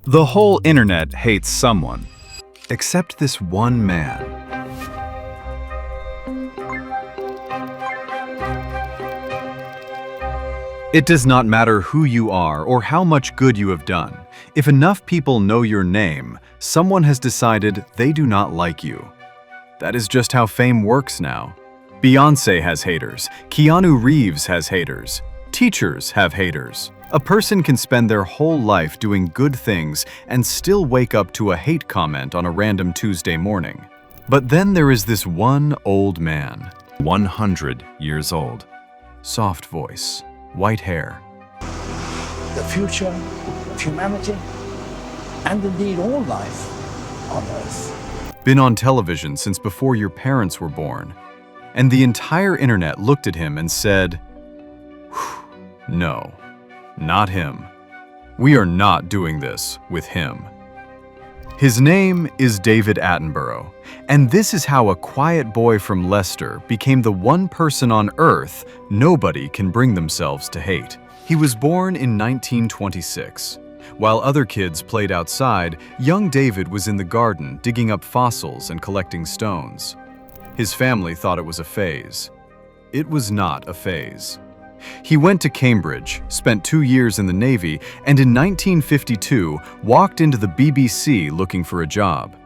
The whole internet hates someone, except this one man. It does not matter who you are or how much good you have done. If enough people know your name, someone has decided they do not like you. That is just how fame works now. Beyoncé has haters, Keanu Reeves has haters, teachers have haters. A person can spend their whole life doing good things and still wake up to a hate comment on a random Tuesday morning. But then there is this one old man, 100 years old. Soft voice, white hair. The future of humanity, and indeed all life on Earth. Been on television since before your parents were born. And the entire internet looked at him and said, no. Not him. We are not doing this with him. His name is David Attenborough, and this is how a quiet boy from Leicester became the one person on Earth nobody can bring themselves to hate. He was born in 1926. While other kids played outside, young David was in the garden digging up fossils and collecting stones. His family thought it was a phase. It was not a phase. He went to Cambridge, spent 2 years in the Navy, and in 1952 walked into the BBC looking for a job.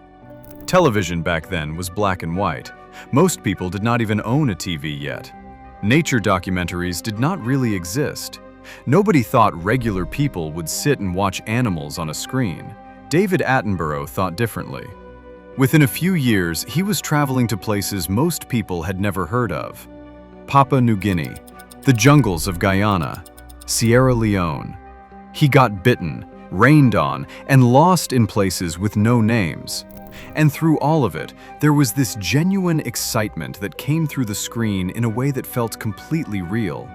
Television back then was black and white. Most people did not even own a TV yet. Nature documentaries did not really exist. Nobody thought regular people would sit and watch animals on a screen. David Attenborough thought differently. Within a few years, he was traveling to places most people had never heard of. Papua New Guinea, the jungles of Guyana, Sierra Leone. He got bitten, rained on, and lost in places with no names. And through all of it, there was this genuine excitement that came through the screen in a way that felt completely real.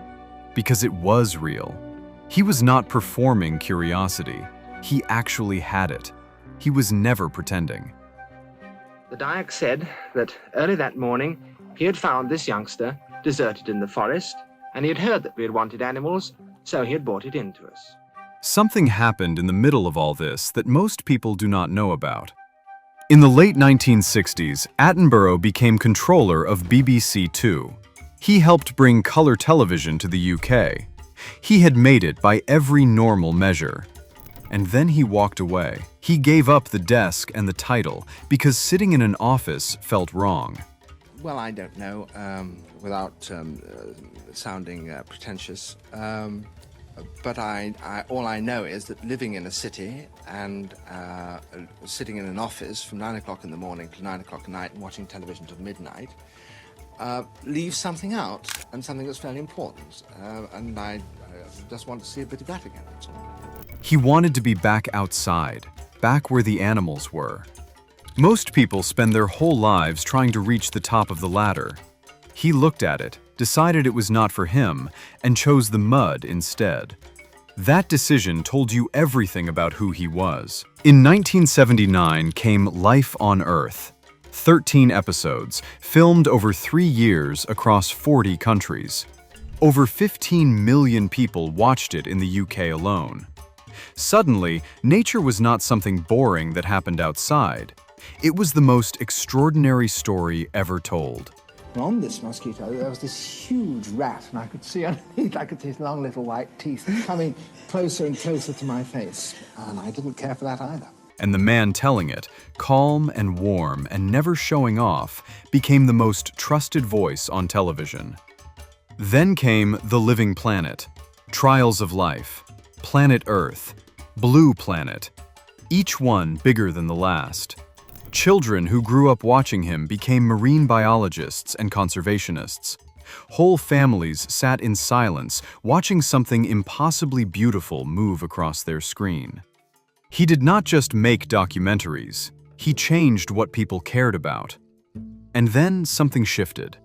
Because it was real. He was not performing curiosity. He actually had it. He was never pretending. The Dayak said that early that morning he had found this youngster deserted in the forest, and he had heard that we had wanted animals, so he had brought it in to us. Something happened in the middle of all this that most people do not know about. In the late 1960s, Attenborough became controller of BBC Two. He helped bring color television to the UK. He had made it by every normal measure. And then he walked away. He gave up the desk and the title because sitting in an office felt wrong. Well, I don't know, without sounding pretentious, but all I know is that living in a city and sitting in an office from 9 o'clock in the morning to 9 o'clock at night and watching television till midnight leaves something out, and something that's fairly important, and I just want to see a bit of that again, that's all. He wanted to be back outside, back where the animals were. Most people spend their whole lives trying to reach the top of the ladder. He looked at it, decided it was not for him, and chose the mud instead. That decision told you everything about who he was. In 1979 came Life on Earth, 13 episodes, filmed over 3 years across 40 countries. Over 15 million people watched it in the UK alone. Suddenly, nature was not something boring that happened outside. It was the most extraordinary story ever told. On this mosquito, there was this huge rat, and I could see underneath, I could see his long little white teeth coming closer and closer to my face, and I didn't care for that either. And the man telling it, calm and warm and never showing off, became the most trusted voice on television. Then came The Living Planet, Trials of Life, Planet Earth, Blue Planet, each one bigger than the last. Children who grew up watching him became marine biologists and conservationists. Whole families sat in silence, watching something impossibly beautiful move across their screen. He did not just make documentaries, he changed what people cared about. And then something shifted.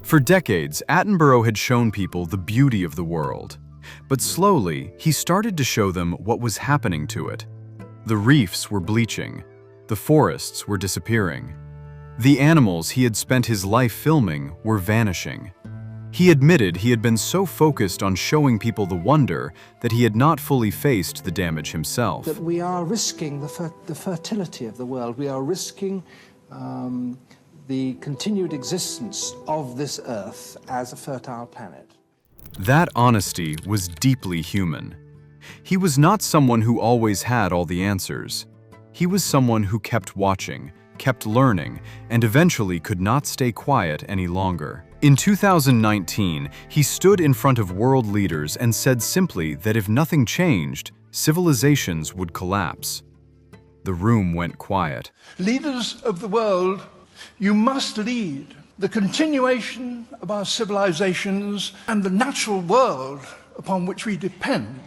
For decades, Attenborough had shown people the beauty of the world. But slowly, he started to show them what was happening to it. The reefs were bleaching. The forests were disappearing. The animals he had spent his life filming were vanishing. He admitted he had been so focused on showing people the wonder that he had not fully faced the damage himself. That we are risking the fertility of the world. We are risking the continued existence of this Earth as a fertile planet. That honesty was deeply human. He was not someone who always had all the answers. He was someone who kept watching, kept learning, and eventually could not stay quiet any longer. In 2019, he stood in front of world leaders and said simply that if nothing changed, civilizations would collapse. The room went quiet. Leaders of the world, you must lead. The continuation of our civilizations and the natural world upon which we depend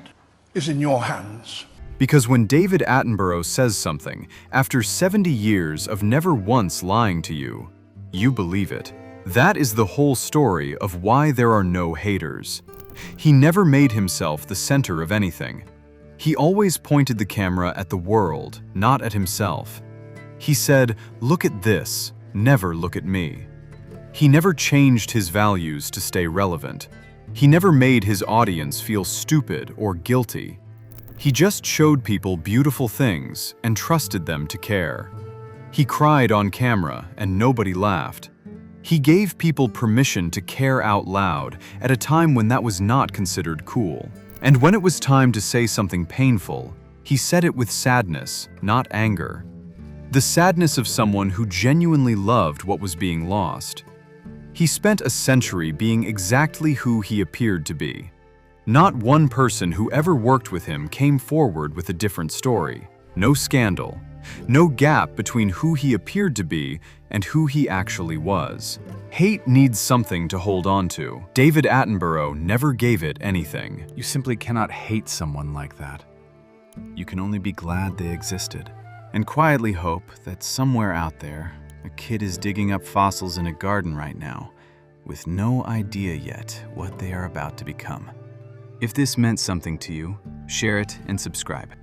is in your hands. Because when David Attenborough says something, after 70 years of never once lying to you, you believe it. That is the whole story of why there are no haters. He never made himself the center of anything. He always pointed the camera at the world, not at himself. He said, "Look at this, never look at me." He never changed his values to stay relevant. He never made his audience feel stupid or guilty. He just showed people beautiful things and trusted them to care. He cried on camera and nobody laughed. He gave people permission to care out loud at a time when that was not considered cool. And when it was time to say something painful, he said it with sadness, not anger. The sadness of someone who genuinely loved what was being lost. He spent a century being exactly who he appeared to be. Not one person who ever worked with him came forward with a different story. No scandal. No gap between who he appeared to be and who he actually was. Hate needs something to hold on to. David Attenborough never gave it anything. You simply cannot hate someone like that. You can only be glad they existed, and quietly hope that somewhere out there, a kid is digging up fossils in a garden right now, with no idea yet what they are about to become. If this meant something to you, share it and subscribe.